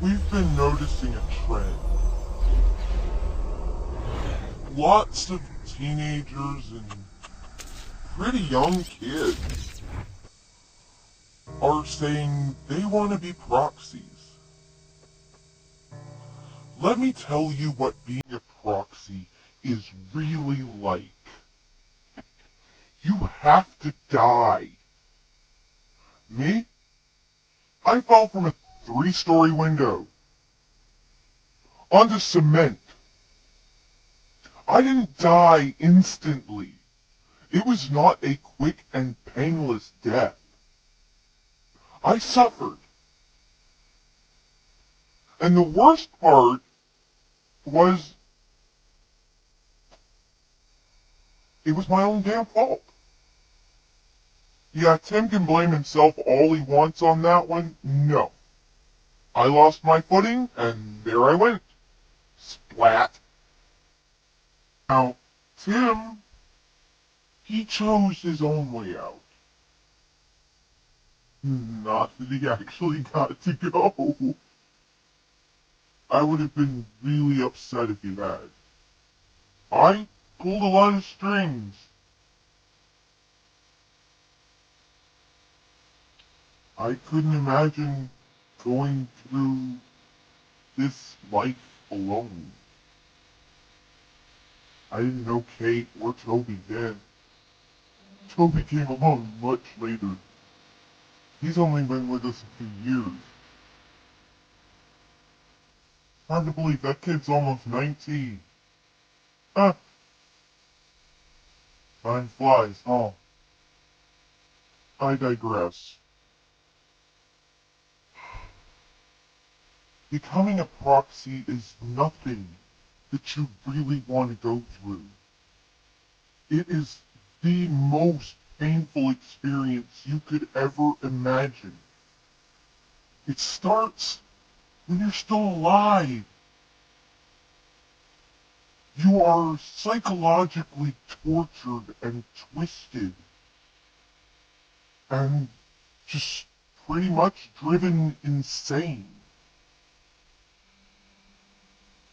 We've been noticing a trend. Lots of teenagers and pretty young kids are saying they want to be proxies. Let me tell you what being a proxy is really like. You have to die. Me? I fell from a 3-story window onto cement. I didn't die instantly. It was not a quick and painless death. I suffered. And the worst part was, it was my own damn fault. Yeah, Tim can blame himself all he wants on that one. No. I lost my footing, and there I went. Splat. Now, Tim, he chose his own way out. Not that he actually got to go. I would have been really upset if he had. I pulled a lot of strings. I couldn't imagine going through this life alone. I didn't know Kate or Toby then. Toby came along much later. He's only been with us a few years. Hard to believe that kid's almost 19. Huh. Time flies, huh? I digress. Becoming a proxy is nothing that you really want to go through. It is the most painful experience you could ever imagine. It starts when you're still alive. You are psychologically tortured and twisted and just pretty much driven insane.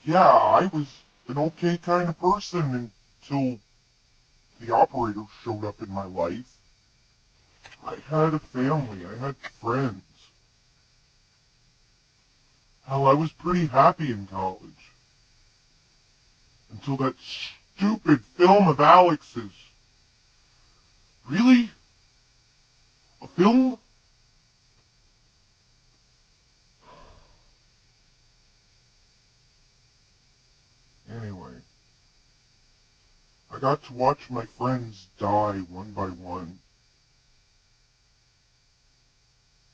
Yeah, I was an okay kind of person until the operator showed up in my life. I had a family, I had friends. Hell, I was pretty happy in college. Until that stupid film of Alex's. Really? A film? Anyway, I got to watch my friends die one by one.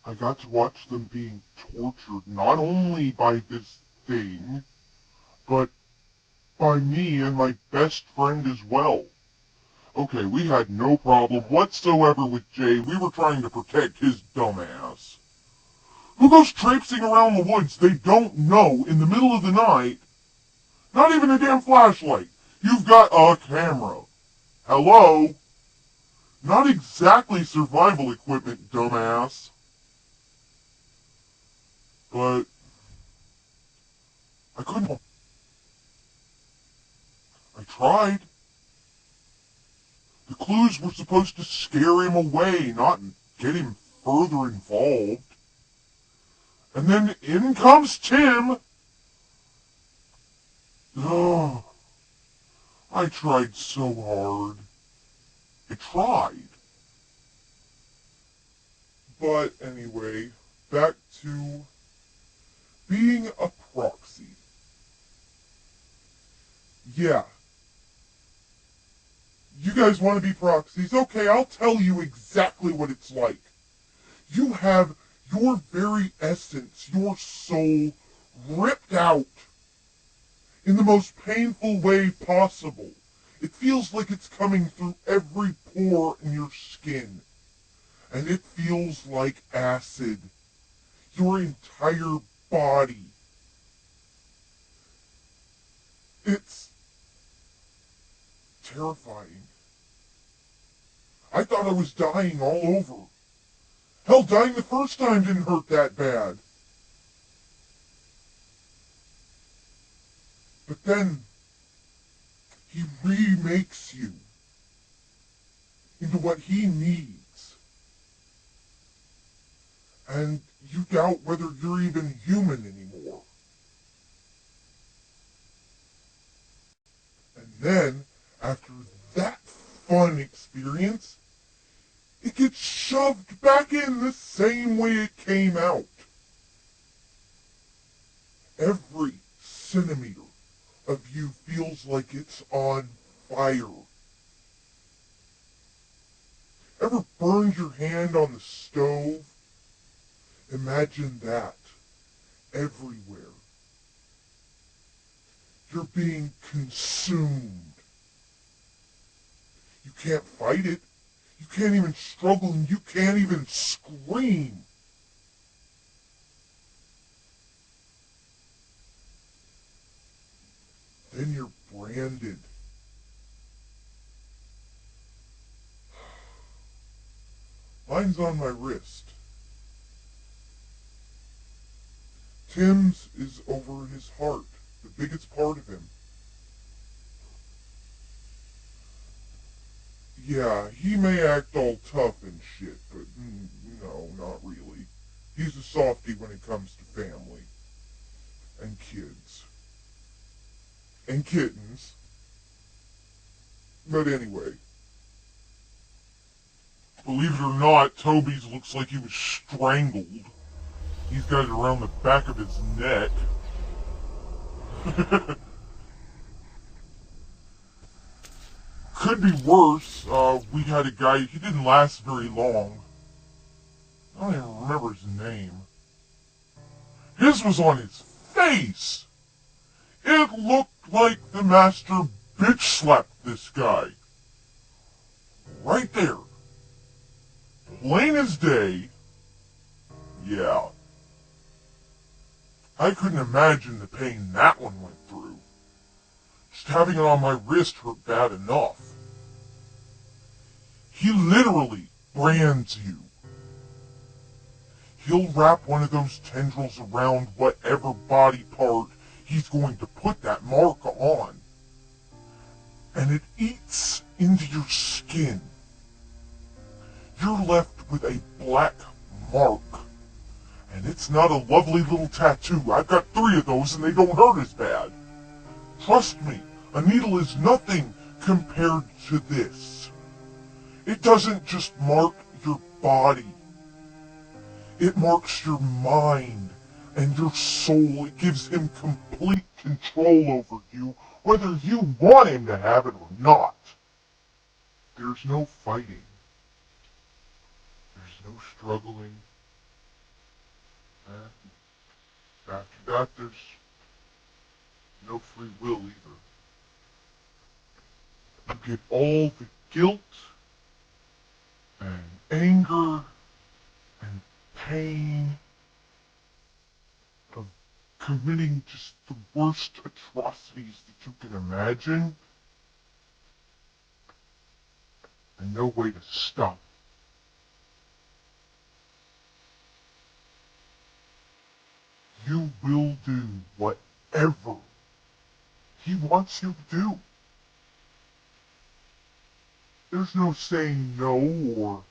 I got to watch them being tortured not only by this thing, but by me and my best friend as well. Okay, we had no problem whatsoever with Jay. We were trying to protect his dumbass. Who goes traipsing around the woods they don't know in the middle of the night? Not even a damn flashlight. You've got a camera. Hello? Not exactly survival equipment, dumbass. But I couldn't. I tried. The clues were supposed to scare him away, not get him further involved. And then in comes Tim. Oh, I tried so hard. I tried. But anyway, back to being a proxy. Yeah. You guys want to be proxies? Okay, I'll tell you exactly what it's like. You have your very essence, your soul, ripped out in the most painful way possible. It feels like it's coming through every pore in your skin. And it feels like acid. Your entire body. It's terrifying. I thought I was dying all over. Hell, dying the first time didn't hurt that bad. But then he remakes you into what he needs. And you doubt whether you're even human anymore. And then, after that fun experience, it gets shoved back in the same way it came out. Every centimeter of you feels like it's on fire. Ever burned your hand on the stove? Imagine that everywhere. You're being consumed. You can't fight it. You can't even struggle, and you can't even scream. Then you're branded. Mine's on my wrist. Tim's is over his heart, the biggest part of him. Yeah, he may act all tough and shit, but no, not really. He's a softie when it comes to family. And kids. And kittens. But anyway. Believe it or not, Toby's looks like he was strangled. He's got it around the back of his neck. Could be worse. We had a guy, he didn't last very long. I don't even remember his name. His was on his face! It looked like the master bitch slapped this guy. Right there. Plain as day. Yeah. I couldn't imagine the pain that one went through. Just having it on my wrist hurt bad enough. He literally brands you. He'll wrap one of those tendrils around whatever body part he's going to put that mark on. And it eats into your skin. You're left with a black mark. And it's not a lovely little tattoo. I've got 3 of those and they don't hurt as bad. Trust me, a needle is nothing compared to this. It doesn't just mark your body. It marks your mind and your soul. It gives him complete control over you, whether you want him to have it or not. There's no fighting. There's no struggling. And after that, there's no free will either. You get all the guilt and anger and pain of committing just the worst atrocities that you can imagine, and no way to stop. You will do whatever he wants you to do. There's no saying no or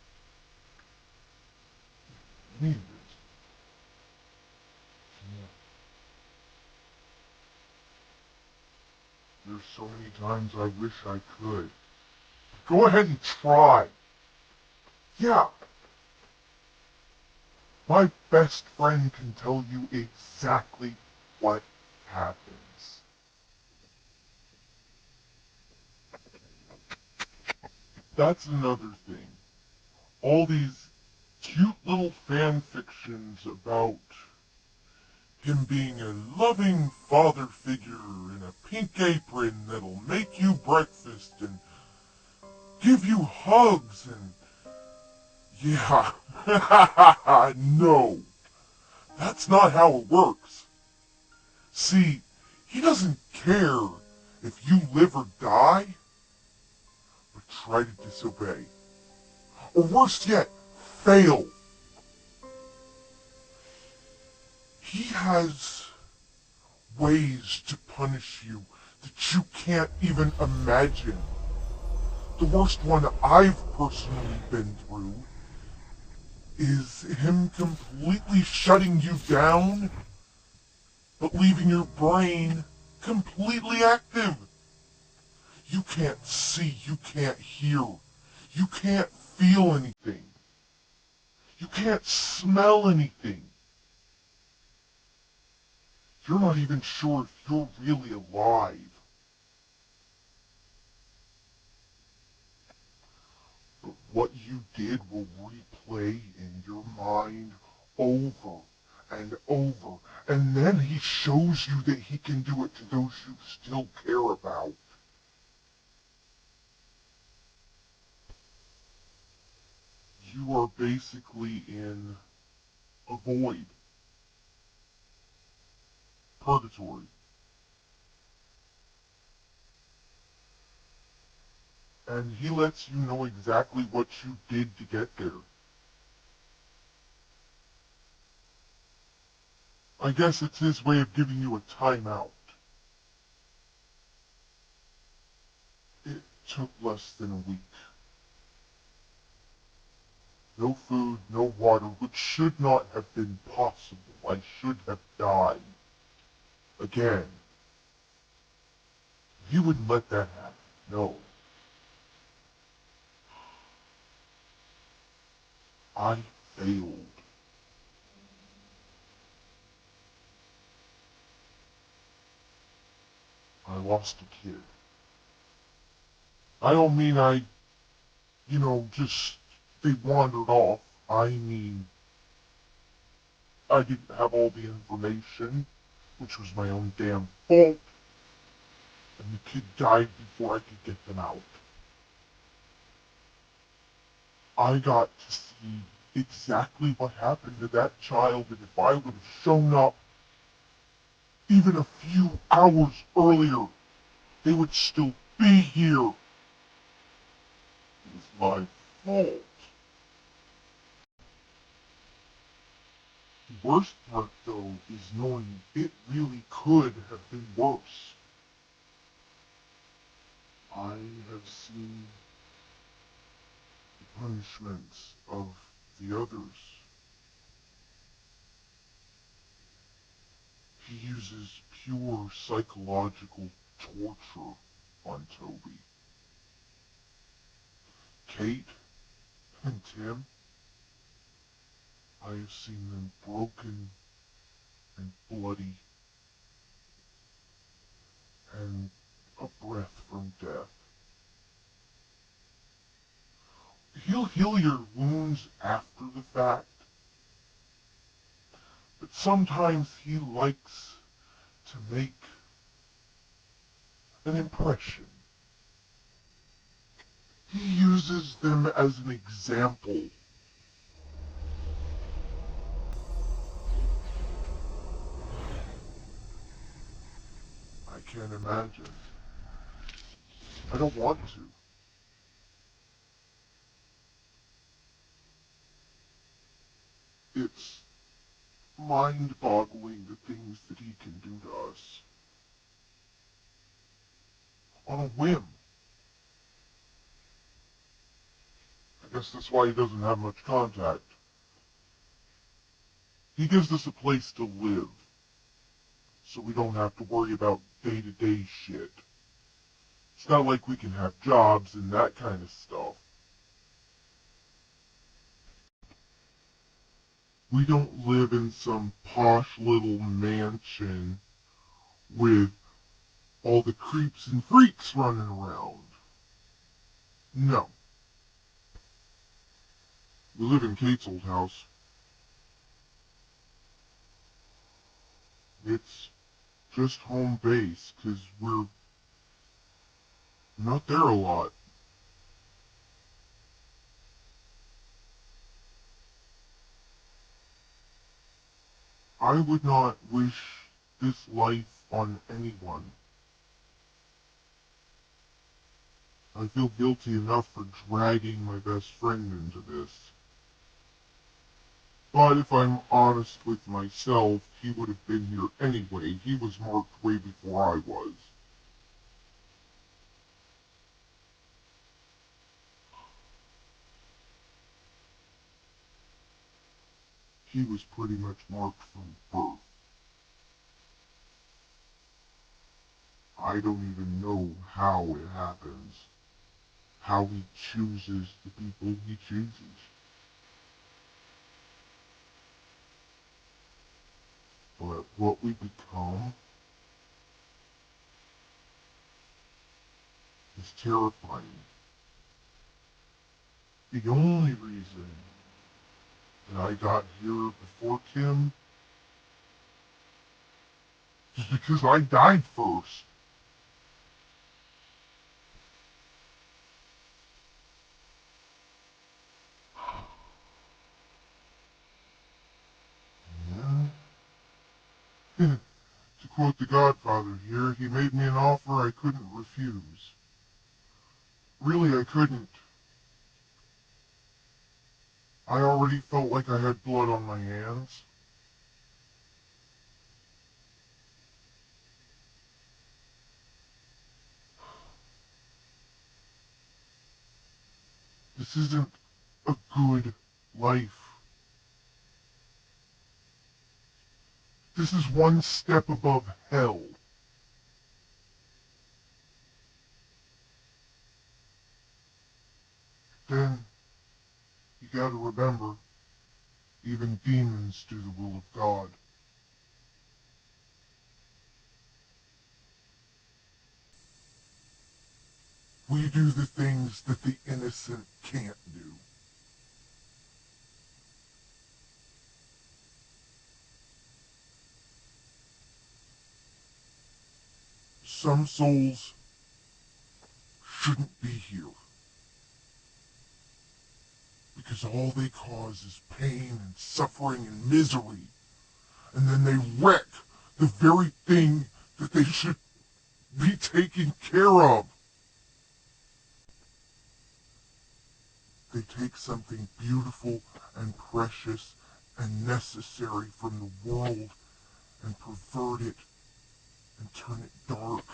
any of it. There's so many times I wish I could. Go ahead and try. Yeah. My best friend can tell you exactly what happens. That's another thing. All these cute little fan fictions about him being a loving father figure in a pink apron that'll make you breakfast and give you hugs and... Yeah, no. That's not how it works. See, he doesn't care if you live or die, but try to disobey. Or worse yet, fail. He has ways to punish you that you can't even imagine. The worst one I've personally been through is him completely shutting you down, but leaving your brain completely active. You can't see, you can't hear, you can't feel anything. You can't smell anything. You're not even sure if you're really alive. But what you did will replay in your mind over and over. And then he shows you that he can do it to those you still care about. You are basically in a void, purgatory. And he lets you know exactly what you did to get there. I guess it's his way of giving you a timeout. It took less than a week. No food, no water, which should not have been possible. I should have died. Again. He wouldn't let that happen. No. I failed. I lost a kid. I don't mean just they wandered off. I mean, I didn't have all the information, which was my own damn fault, and the kid died before I could get them out. I got to see exactly what happened to that child, and if I would have shown up even a few hours earlier, they would still be here. It was my fault. The worst part, though, is knowing it really could have been worse. I have seen the punishments of the others. He uses pure psychological torture on Toby. Kate and Tim, I have seen them broken and bloody and a breath from death. He'll heal your wounds after the fact, but sometimes he likes to make an impression. He uses them as an example. I can't imagine. I don't want to. It's mind-boggling the things that he can do to us. On a whim. I guess that's why he doesn't have much contact. He gives us a place to live, so we don't have to worry about day-to-day shit. It's not like we can have jobs and that kind of stuff. We don't live in some posh little mansion with all the creeps and freaks running around. No. We live in Kate's old house. It's just home base, 'cause we're not there a lot. I would not wish this life on anyone. I feel guilty enough for dragging my best friend into this. But if I'm honest with myself, he would have been here anyway. He was marked way before I was. he was pretty much marked from birth. I don't even know how it happens, how he chooses the people he chooses. But what we become is terrifying. The only reason that I got here before Kim is because I died first. Yeah. To quote the Godfather here, he made me an offer I couldn't refuse. Really, I couldn't. I already felt like I had blood on my hands. This isn't a good life. This is one step above hell. Then, you gotta remember, even demons do the will of God. We do the things that the innocent can't do. Some souls shouldn't be here, because all they cause is pain and suffering and misery, and then they wreck the very thing that they should be taking care of. They take something beautiful and precious and necessary from the world and pervert it and turn it dark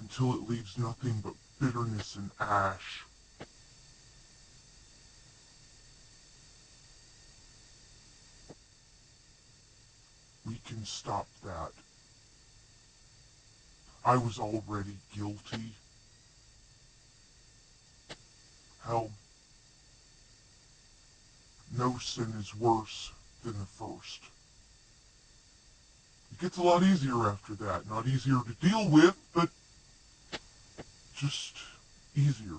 until it leaves nothing but bitterness and ash. We can stop that. I was already guilty. Hell, no sin is worse than the first. It gets a lot easier after that. Not easier to deal with, but just easier.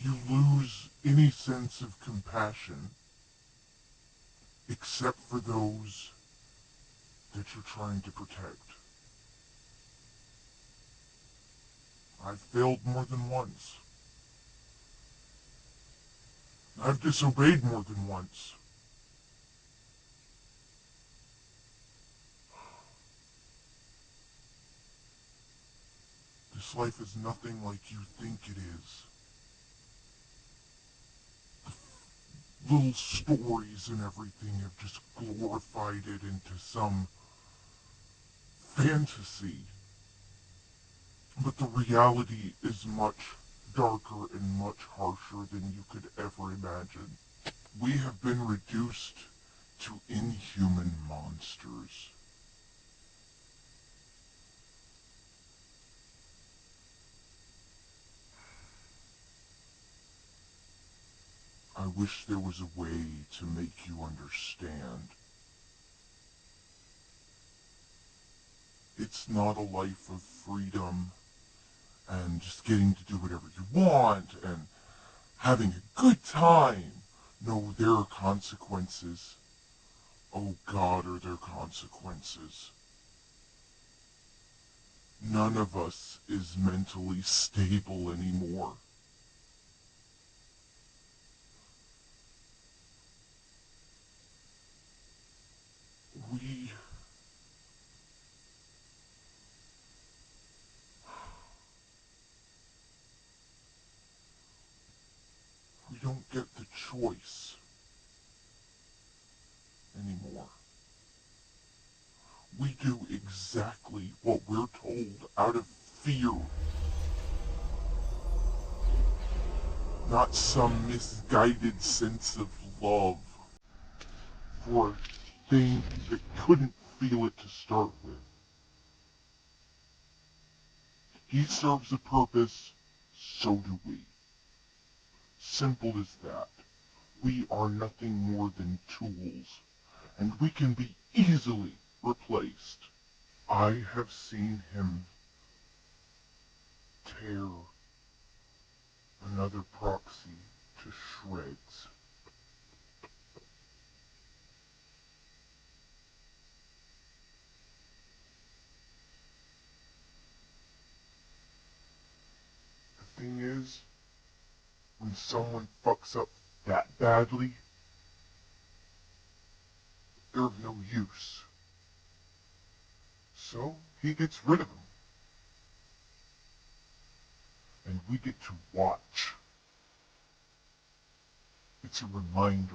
You lose any sense of compassion except for those that you're trying to protect. I've failed more than once. I've disobeyed more than once. This life is nothing like you think it is. The little stories and everything have just glorified it into some fantasy. But the reality is much darker and much harsher than you could ever imagine. We have been reduced to inhuman monsters. I wish there was a way to make you understand. It's not a life of freedom and just getting to do whatever you want and having a good time. No, there are consequences. Oh God, are there consequences. None of us is mentally stable anymore. We don't get the choice anymore. We do exactly what we're told out of fear. not some misguided sense of love for a thing that couldn't feel it to start with. He serves a purpose, so do we. Simple as that. We are nothing more than tools, and we can be easily replaced. I have seen him tear another proxy to shreds. The thing is, when someone fucks up that badly, they're of no use. So he gets rid of them, and we get to watch. It's a reminder.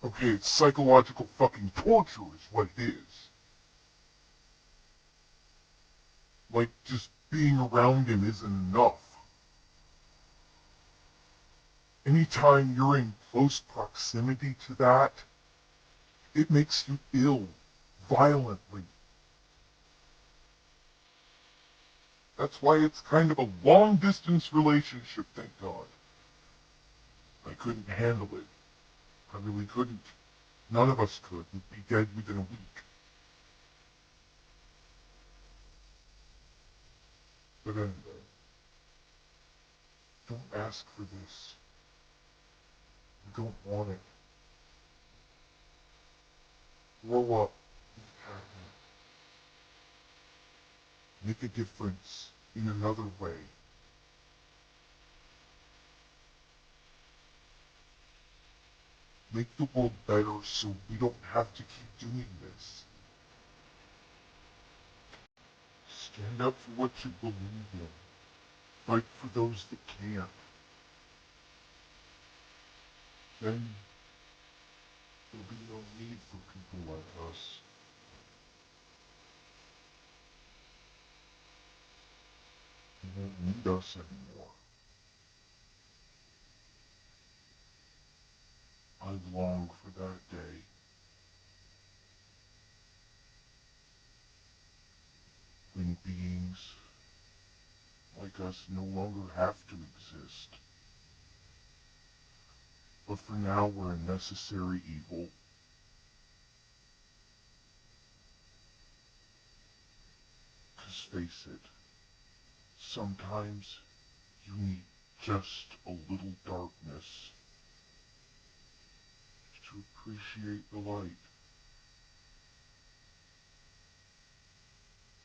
Okay, it's psychological fucking torture is what it is. Like, just being around him isn't enough. Anytime you're in close proximity to that, it makes you ill, violently. That's why it's kind of a long-distance relationship, thank God. I couldn't handle it. I really couldn't. None of us could. We'd be dead within a week. But anyway, don't ask for this. You don't want it. Grow up. Be happy. Make a difference in another way. Make the world better so we don't have to keep doing this. Stand up for what you believe in. Fight for those that can't. Then there'll be no need for people like us. You won't need us anymore. I long for that day. When beings like us no longer have to exist. But for now, we're a necessary evil. 'Cause face it, sometimes you need just a little darkness to appreciate the light.